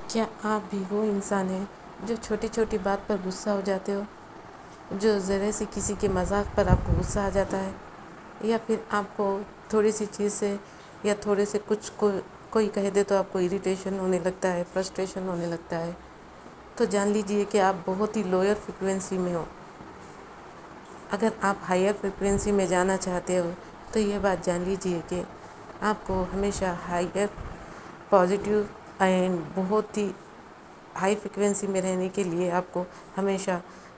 کیا آپ بھی وہ انسان ہیں جو چھوٹی چھوٹی بات پر غصہ ہو جاتے ہو؟ جو ذرے سے کسی کے مذاق پر آپ کو غصہ آ جاتا ہے، یا پھر آپ کو تھوڑی سی چیز سے یا تھوڑے سے کچھ کوئی کہہ دے تو آپ کو اریٹیشن ہونے لگتا ہے، فرسٹریشن ہونے لگتا ہے؟ تو جان لیجئے کہ آپ بہت ہی لوئر فریکوینسی میں ہو۔ اگر آپ ہائر فریکوینسی میں جانا چاہتے ہو تو یہ بات جان لیجئے کہ آپ کو ہمیشہ ہائر پازیٹیو اینڈ بہت ہی ہائی فریکوینسی میں رہنے کے لیے آپ کو ہمیشہ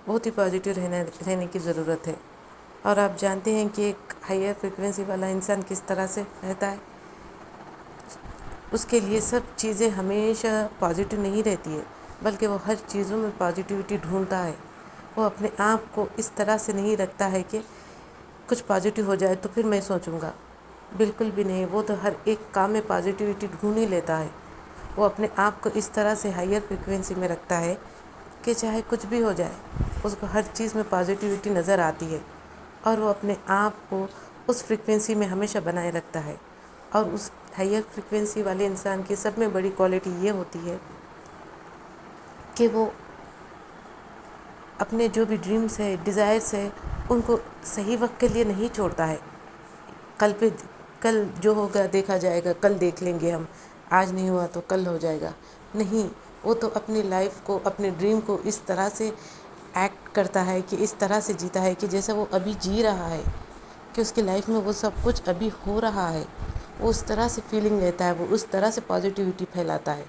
بہت ہی پازیٹیو رہنے کی ضرورت ہے۔ اور آپ جانتے ہیں کہ ایک ہائر فریکوینسی والا انسان کس طرح سے رہتا ہے؟ اس کے لیے سب چیزیں ہمیشہ پازیٹیو نہیں رہتی ہے، بلکہ وہ ہر چیزوں میں پازیٹیوٹی ڈھونڈتا ہے۔ وہ اپنے آپ کو اس طرح سے نہیں رکھتا ہے کہ کچھ پازیٹیو ہو جائے تو پھر میں سوچوں گا، بالکل بھی نہیں۔ وہ تو ہر ایک کام میں پازیٹیوٹی ڈھونڈ ہی لیتا ہے۔ وہ اپنے آپ کو اس طرح سے ہائر فریکوینسی میں رکھتا ہے کہ چاہے کچھ بھی ہو جائے اس کو ہر چیز میں پازیٹیوٹی نظر آتی ہے، اور وہ اپنے آپ کو اس فریکوینسی میں ہمیشہ بنائے رکھتا ہے۔ اور اس ہائر فریکوینسی والے انسان کی سب میں بڑی کوالٹی یہ ہوتی ہے کہ وہ اپنے جو بھی ڈریمز ہے، ڈیزائرز ہے، ان کو صحیح وقت کے لیے نہیں چھوڑتا ہے۔ کل جو ہوگا دیکھا جائے گا، کل دیکھ لیں گے ہم، آج نہیں ہوا تو کل ہو جائے گا۔ نہیں، وہ تو اپنی لائف کو، اپنے ڈریم کو اس طرح سے ایکٹ کرتا ہے کہ اس طرح سے جیتا ہے کہ جیسا وہ ابھی جی رہا ہے، کہ اس کی لائف میں وہ سب کچھ ابھی ہو رہا ہے۔ وہ اس طرح سے فیلنگ لیتا ہے، وہ اس طرح سے پازیٹیوٹی پھیلاتا ہے،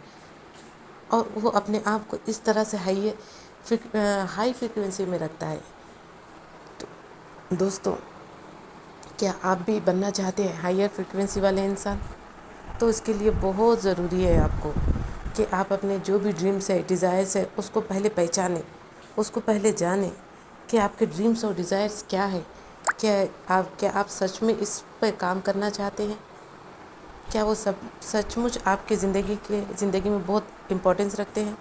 اور وہ اپنے آپ کو اس طرح سے ہائی فریکوینسی میں رکھتا ہے۔ تو دوستو، کیا آپ بھی بننا چاہتے ہیں ہائر فریکوینسی والے انسان؟ تو اس کے لیے بہت ضروری ہے آپ کو کہ آپ اپنے جو بھی ڈریمز ہے، ڈیزائرز ہے، اس کو پہلے پہچانیں، اس کو پہلے جانیں کہ آپ کے ڈریمز اور ڈیزائرز کیا ہے۔ کیا آپ سچ میں اس پہ کام کرنا چاہتے ہیں؟ کیا وہ سچ مچ آپ کی زندگی میں بہت امپورٹنس رکھتے ہیں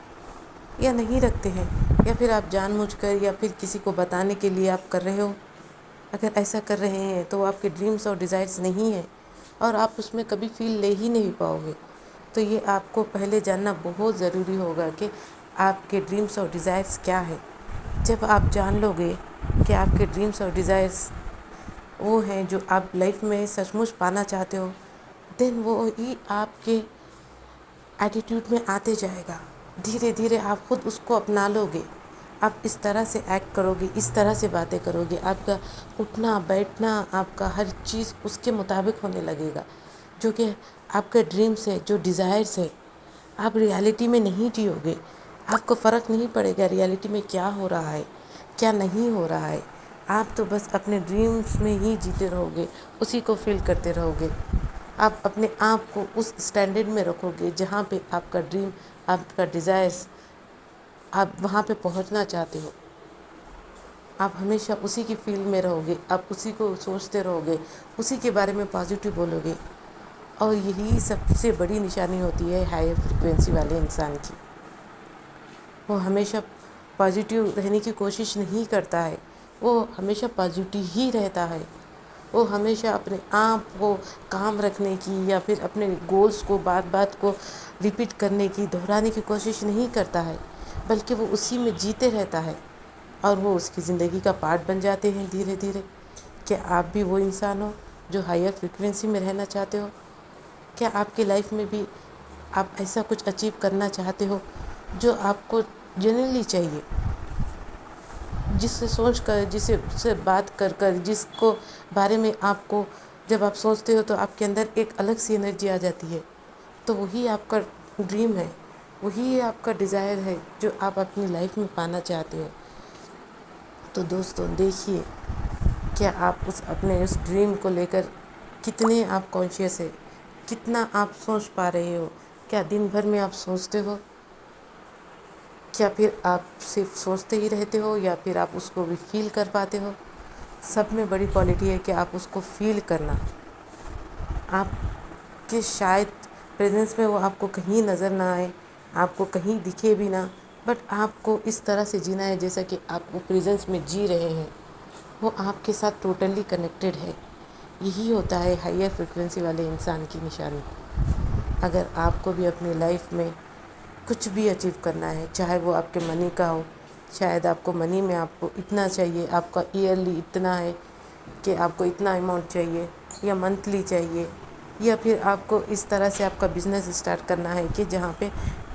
یا نہیں رکھتے ہیں؟ یا پھر آپ جان بوجھ کر یا پھر کسی کو بتانے کے لیے آپ کر رہے ہو؟ اگر ایسا کر رہے ہیں تو وہ آپ کے ڈریمز اور ڈیزائرز نہیں ہیں، اور آپ اس میں کبھی فیل لے ہی نہیں پاؤ گے۔ تو یہ آپ کو پہلے جاننا بہت ضروری ہوگا کہ آپ کے ڈریمز اور ڈیزائرز کیا ہے۔ جب آپ جان لو گے کہ آپ کے ڈریمز اور ڈیزائرز وہ ہیں جو آپ لائف میں سچ مچ پانا چاہتے ہو، دین وہ ہی آپ کے ایٹیٹیوڈ میں آتے جائے گا۔ دھیرے دھیرے آپ خود اس کو اپنا لو گے۔ آپ اس طرح سے ایکٹ کرو گے، اس طرح سے باتیں کرو گے، آپ کا اٹھنا بیٹھنا، آپ کا ہر چیز اس کے مطابق ہونے لگے گا، جو کہ آپ کا ڈریمز ہے، جو ڈیزائرز ہے۔ آپ ریالٹی میں نہیں جیو گے، آپ کو فرق نہیں پڑے گا ریالٹی میں کیا ہو رہا ہے، کیا نہیں ہو رہا ہے۔ آپ تو بس اپنے ڈریمز میں ہی جیتے رہو گے، اسی کو فیل کرتے رہو گے۔ آپ اپنے آپ کو اس اسٹینڈرڈ میں رکھو گے جہاں پہ آپ کا ڈریم، آپ کا ڈیزائرز، آپ وہاں پہ پہنچنا چاہتے ہو۔ آپ ہمیشہ اسی کی فیلڈ میں رہو گے، آپ اسی کو سوچتے رہو گے، اسی کے بارے میں پازیٹیو بولو گے، اور یہی سب سے بڑی نشانی ہوتی ہے ہائر فریکوینسی والے انسان کی۔ وہ ہمیشہ پازیٹیو رہنے کی کوشش نہیں کرتا ہے، وہ ہمیشہ پازیٹیو ہی رہتا ہے۔ وہ ہمیشہ اپنے آپ کو کام رکھنے کی یا پھر اپنے گولز کو بات کو ریپیٹ کرنے کی، دہرانے کی کوشش نہیں کرتا ہے، بلکہ وہ اسی میں جیتے رہتا ہے، اور وہ اس کی زندگی کا پارٹ بن جاتے ہیں دھیرے دھیرے۔ کیا آپ بھی وہ انسان ہو جو ہائر فریکوینسی میں رہنا چاہتے ہو؟ کیا آپ کی لائف میں بھی آپ ایسا کچھ اچیو کرنا چاہتے ہو جو آپ کو جنرلی چاہیے، جس سے سوچ کر، جس سے بات کر جس کو بارے میں آپ کو جب آپ سوچتے ہو تو آپ کے اندر ایک الگ سی انرجی آ جاتی ہے؟ تو وہی آپ کا ڈریم ہے، وہی آپ کا ڈیزائر ہے جو آپ اپنی لائف میں پانا چاہتے ہو۔ تو دوستوں، دیکھیے کیا آپ اپنے اس ڈریم کو لے کر کتنے آپ کانشیس ہے، کتنا آپ سوچ پا رہے ہو؟ کیا دن بھر میں آپ سوچتے ہو؟ کیا پھر آپ صرف سوچتے ہی رہتے ہو، یا پھر آپ اس کو بھی فیل کر پاتے ہو؟ سب میں بڑی کوالٹی ہے کہ آپ اس کو فیل کرنا۔ آپ کے شاید پریزنس میں وہ آپ کو کہیں نظر نہ آئے، آپ کو کہیں دکھے بھی نہ، بٹ آپ کو اس طرح سے جینا ہے جیسا کہ آپ وہ پریزنس میں جی رہے ہیں۔ وہ آپ کے ساتھ ٹوٹلی کنیکٹڈ ہے۔ یہی ہوتا ہے ہائر فریکوینسی والے انسان کی نشانی۔ اگر آپ کو بھی اپنی لائف میں کچھ بھی اچیو کرنا ہے، چاہے وہ آپ کے منی کا ہو، شاید آپ کو منی میں آپ کو اتنا چاہیے، آپ کا ایئرلی اتنا ہے کہ آپ کو اتنا اماؤنٹ چاہیے، یا منتھلی چاہیے، یا پھر آپ کو اس طرح سے آپ کا بزنس اسٹارٹ کرنا ہے کہ جہاں پہ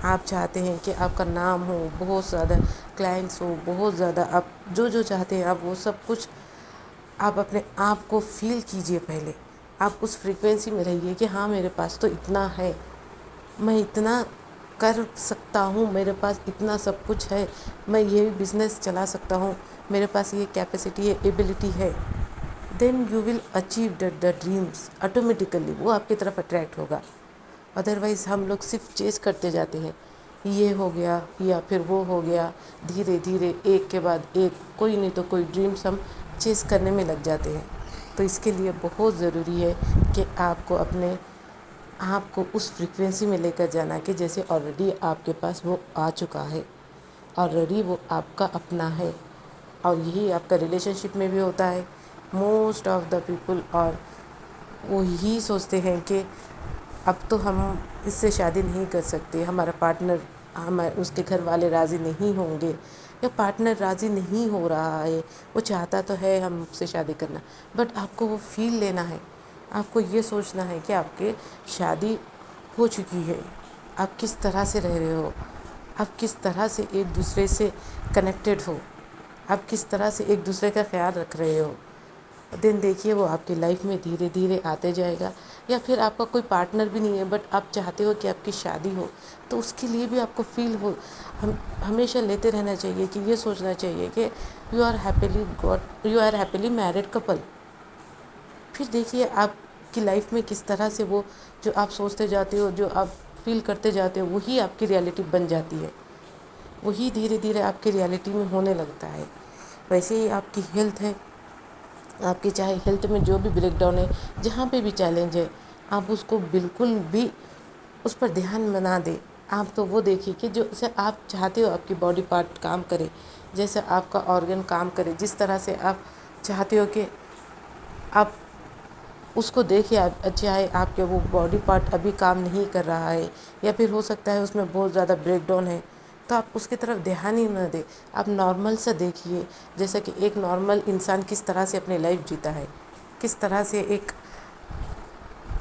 آپ چاہتے ہیں کہ آپ کا نام ہو، بہت زیادہ کلائنٹس ہو، بہت زیادہ آپ جو چاہتے ہیں آپ وہ سب کچھ آپ اپنے آپ کو فیل کیجئے پہلے، آپ اس فریکوینسی میں رہیے کہ ہاں میرے پاس تو اتنا ہے، میں اتنا کر سکتا ہوں، میرے پاس اتنا سب کچھ ہے، میں یہ بزنس چلا سکتا ہوں، میرے پاس یہ کیپیسٹی ہے، ایبلٹی ہے، then you will achieve the dreams automatically, وہ آپ کی طرف اٹریکٹ ہوگا۔ ادروائز ہم لوگ صرف چیز کرتے جاتے ہیں، یہ ہو گیا یا پھر وہ ہو گیا، دھیرے دھیرے ایک کے بعد ایک کوئی نہیں تو کوئی ڈریمس ہم چیز کرنے میں لگ جاتے ہیں۔ تو اس کے لیے بہت ضروری ہے کہ آپ کو اپنے آپ کو اس فریکوینسی میں لے کر جانا کہ جیسے آلریڈی آپ کے پاس وہ آ چکا ہے، آلریڈی وہ آپ کا اپنا ہے۔ اور یہی آپ کا ریلیشن شپ میں بھی ہوتا ہے، موسٹ آف دا پیپل، اور وہ یہی سوچتے ہیں کہ اب تو ہم اس سے شادی نہیں کر سکتے، ہمارا پارٹنر اس کے گھر والے راضی نہیں ہوں گے، یا پارٹنر راضی نہیں ہو رہا ہے، وہ چاہتا تو ہے ہم سے شادی کرنا، بٹ آپ کو وہ فیل لینا ہے، آپ کو یہ سوچنا ہے کہ آپ کے شادی ہو چکی ہے، آپ کس طرح سے رہ رہے ہو، آپ کس طرح سے ایک دوسرے سے کنیکٹڈ ہو، آپ کس طرح سے ایک دوسرے کا خیال رکھ رہے ہو، دن دیکھیے وہ آپ کی لائف میں دھیرے دھیرے آتے جائے گا۔ یا پھر آپ کا کوئی پارٹنر بھی نہیں ہے بٹ آپ چاہتے ہو کہ آپ کی شادی ہو، تو اس کے لیے بھی آپ کو فیل ہو، ہمیشہ لیتے رہنا چاہیے کہ یہ سوچنا چاہیے کہ you are happily married couple. پھر دیکھیے آپ کی لائف میں کس طرح سے وہ جو آپ سوچتے جاتے ہو، جو آپ فیل کرتے جاتے ہو، وہی آپ کی ریالٹی بن جاتی ہے، وہی دھیرے دھیرے آپ کی ریالٹی میں ہونے لگتا ہے۔ ویسے ہی آپ کی ہیلتھ ہے، آپ کی چاہے ہیلتھ میں جو بھی بریک ڈاؤن ہے، جہاں پہ بھی چیلنج ہے، آپ اس کو بالکل بھی اس پر دھیان نہ دیں۔ آپ تو وہ دیکھیے کہ جو سے آپ چاہتے ہو آپ کی باڈی پارٹ کام کرے، جیسے آپ کا آرگن کام کرے، جس طرح سے آپ چاہتے ہو کہ آپ اس کو دیکھیں، چاہے آپ کے وہ باڈی پارٹ ابھی کام نہیں کر رہا ہے، یا پھر ہو سکتا ہے اس میں بہت زیادہ بریک ڈاؤن ہے، تو آپ اس کی طرف دھیان ہی نہ دیں، آپ نارمل سا دیکھیے، جیسا کہ ایک نارمل انسان کس طرح سے اپنی لائف جیتا ہے، کس طرح سے ایک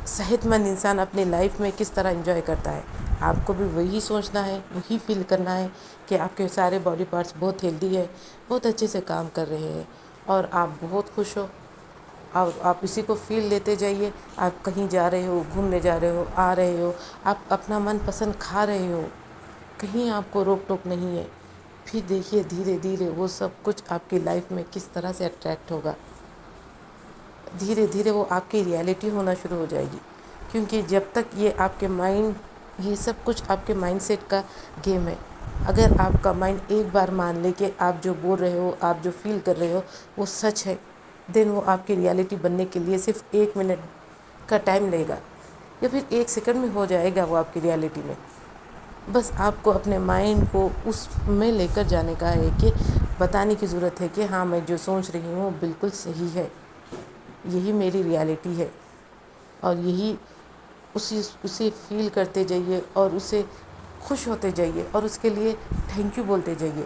صحت مند انسان اپنی لائف میں کس طرح انجوائے کرتا ہے۔ آپ کو بھی وہی سوچنا ہے، وہی فیل کرنا ہے کہ آپ کے سارے باڈی پارٹس بہت ہیلدی ہے، بہت اچھے سے کام کر رہے ہیں، اور آپ بہت خوش ہو، اور آپ اسی کو فیل لیتے جائیے۔ آپ کہیں جا رہے ہو، گھومنے جا رہے ہو، آ رہے ہو، آپ اپنا من پسند کھا رہے ہو، کہیں آپ کو روک ٹوک نہیں ہے، پھر دیکھیے دھیرے دھیرے وہ سب کچھ آپ کی لائف میں کس طرح سے اٹریکٹ ہوگا، دھیرے دھیرے وہ آپ کی ریالٹی ہونا شروع ہو جائے گی۔ کیونکہ جب تک یہ آپ کے مائنڈ، یہ سب کچھ آپ کے مائنڈ سیٹ کا گیم ہے۔ اگر آپ کا مائنڈ ایک بار مان لے کہ آپ جو بول رہے ہو، آپ جو فیل کر رہے ہو وہ سچ ہے، دین وہ آپ کی ریالٹی بننے کے لیے صرف 1 منٹ کا ٹائم لے گا، یا پھر 1 سیکنڈ میں ہو جائے گا وہ آپ کی ریالٹی میں۔ بس آپ کو اپنے مائنڈ کو اس میں لے کر جانے کا ہے کہ بتانے کی ضرورت ہے کہ ہاں میں جو سوچ رہی ہوں وہ بالکل صحیح ہے، یہی میری ریالٹی ہے، اور یہی اسے فیل کرتے جائیے، اور اسے خوش ہوتے جائیے، اور اس کے لیے تھینک یو بولتے جائیے۔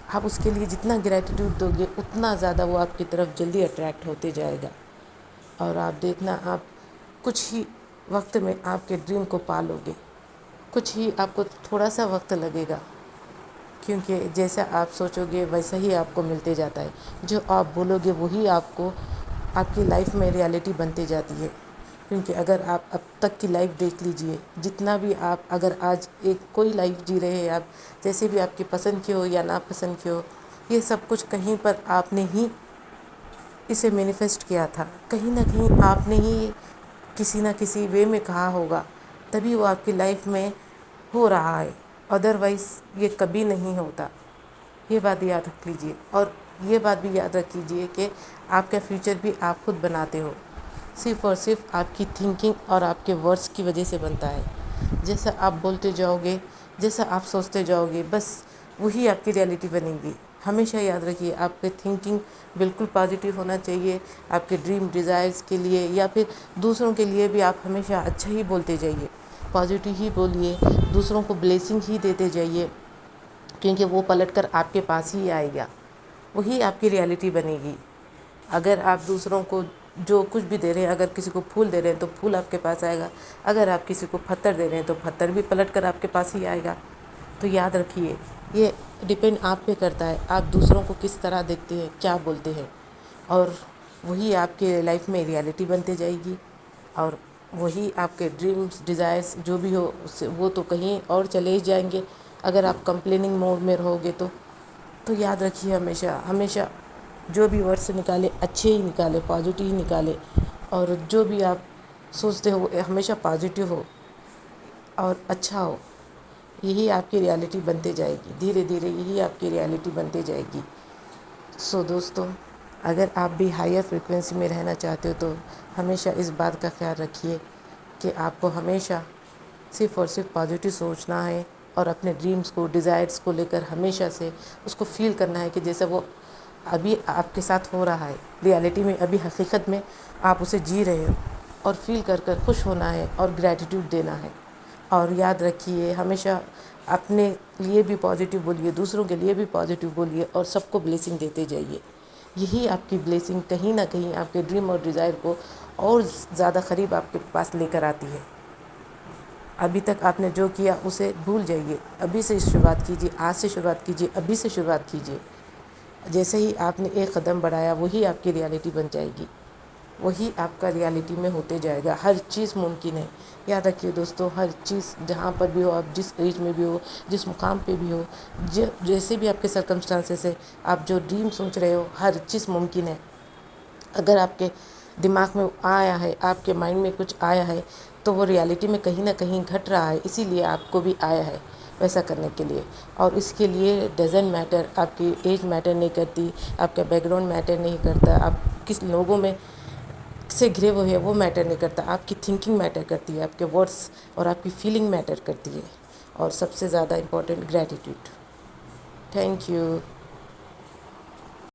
آپ اس کے لیے جتنا گریٹیٹیوڈ دو گے اتنا زیادہ وہ آپ کی طرف جلدی اٹریکٹ ہوتے جائے گا، اور آپ دیکھنا آپ کچھ ہی وقت میں آپ کے ڈریم کو پالو گے، کچھ ہی آپ کو تھوڑا سا وقت لگے گا، کیونکہ جیسا آپ سوچو گے ویسا ہی آپ کو ملتے جاتا ہے، جو آپ بولو گے وہی آپ کو آپ کی لائف میں ریالٹی بنتے جاتی ہے۔ کیونکہ اگر آپ اب تک کی لائف دیکھ لیجئے، جتنا بھی آپ اگر آج ایک کوئی لائف جی رہے ہیں آپ، جیسے بھی آپ کی پسند کی ہو یا ناپسند کی ہو، یہ سب کچھ کہیں پر آپ نے ہی اسے مینیفیسٹ کیا تھا، کہیں نہ کہیں آپ نے ہی کسی نہ کسی وے میں کہا ہوگا، تبھی وہ آپ کی لائف میں ہو رہا ہے، ادروائز یہ کبھی نہیں ہوتا۔ یہ بات یاد رکھ لیجئے، اور یہ بات بھی یاد رکھ لیجئے کہ آپ کا فیوچر بھی آپ خود بناتے ہو، صرف اور صرف آپ کی تھنکنگ اور آپ کے ورڈز کی وجہ سے بنتا ہے۔ جیسا آپ بولتے جاؤ گے، جیسا آپ سوچتے جاؤ گے، بس وہی آپ کی ریالٹی بنے گی۔ ہمیشہ یاد رکھیے آپ کی تھنکنگ بالکل پازیٹیو ہونا چاہیے، آپ کے ڈریم ڈیزائرز کے لیے یا پھر دوسروں کے لیے بھی آپ ہمیشہ اچھا ہی بولتے جائیے، پازیٹیو ہی بولیے، دوسروں کو بلیسنگ ہی دیتے جائیے، کیونکہ وہ پلٹ کر آپ کے پاس ہی آئے گا، وہی آپ کی ریالٹی بنے گی۔ اگر آپ دوسروں کو جو کچھ بھی دے رہے ہیں، اگر کسی کو پھول دے رہے ہیں تو پھول آپ کے پاس آئے گا، اگر آپ کسی کو پتھر دے رہے ہیں تو پتھر بھی پلٹ کر آپ کے پاس ہی آئے گا۔ تو یاد رکھیے، یہ ڈپینڈ آپ پہ کرتا ہے، آپ دوسروں کو کس طرح دیکھتے ہیں، کیا بولتے ہیں، اور وہی آپ کے لائف میں ریالٹی بنتے جائے گی، اور وہی آپ کے ڈریمز ڈیزائرز جو بھی ہو وہ تو کہیں اور چلے ہی جائیں گے اگر آپ کمپلیننگ موڈ میں رہو گے تو یاد رکھیے، ہمیشہ ہمیشہ جو بھی ورڈس نکالے اچھے ہی نکالے، پازیٹیو ہی نکالے، اور جو بھی آپ سوچتے ہو ہمیشہ پازیٹیو ہو اور اچھا ہو، یہی آپ کی ریالٹی بنتے جائے گی، دھیرے دھیرے یہی آپ کی ریالٹی بنتے جائے گی۔ سو دوستو، اگر آپ بھی ہائر فریکوینسی میں رہنا چاہتے ہو تو ہمیشہ اس بات کا خیال رکھیے کہ آپ کو ہمیشہ صرف اور صرف پازیٹیو سوچنا ہے، اور اپنے ڈریمز کو، ڈیزائرز کو لے کر ہمیشہ سے اس کو فیل کرنا ہے کہ جیسے وہ ابھی آپ کے ساتھ ہو رہا ہے، ریالٹی میں، ابھی حقیقت میں آپ اسے جی رہے ہو، اور فیل کر کر خوش ہونا ہے اور گریٹیٹیوڈ دینا ہے۔ اور یاد رکھیے، ہمیشہ اپنے لیے بھی پازیٹیو بولیے، دوسروں کے لیے بھی پازیٹیو بولیے، اور سب کو بلیسنگ دیتے جائیے۔ یہی آپ کی بلیسنگ کہیں نہ کہیں آپ کے ڈریم اور ڈیزائر کو اور زیادہ قریب آپ کے پاس لے کر آتی ہے۔ ابھی تک آپ نے جو کیا اسے بھول جائیے، ابھی سے شروعات کیجیے، آج سے شروعات کیجیے، ابھی سے شروعات کیجیے۔ جیسے ہی آپ نے ایک قدم بڑھایا وہی آپ کی ریالٹی بن جائے گی، وہی آپ کا ریالٹی میں ہوتے جائے گا، ہر چیز ممکن ہے۔ یاد رکھیے دوستو، ہر چیز جہاں پر بھی ہو، آپ جس ایج میں بھی ہو، جس مقام پہ بھی ہو، جیسے بھی آپ کے سرکمسٹانسز ہے، آپ جو ڈریم سوچ رہے ہو، ہر چیز ممکن ہے۔ اگر آپ کے دماغ میں آیا ہے، آپ کے مائنڈ میں کچھ آیا ہے، تو وہ ریالٹی میں کہیں نہ کہیں گھٹ رہا ہے، اسی لیے آپ کو بھی آیا ہے ویسا کرنے کے لیے۔ اور اس کے لیے ڈزنٹ میٹر، آپ کی ایج میٹر نہیں کرتی، آپ کا بیک گراؤنڈ میٹر نہیں کرتا، آپ کس لوگوں میں سے گھرے ہوئے ہیں وہ میٹر نہیں کرتا، آپ کی تھنکنگ میٹر کرتی ہے، آپ کے ورڈس اور آپ کی فیلنگ میٹر کرتی ہے، اور سب سے زیادہ امپورٹنٹ گریٹیٹیوڈ۔ Thank you.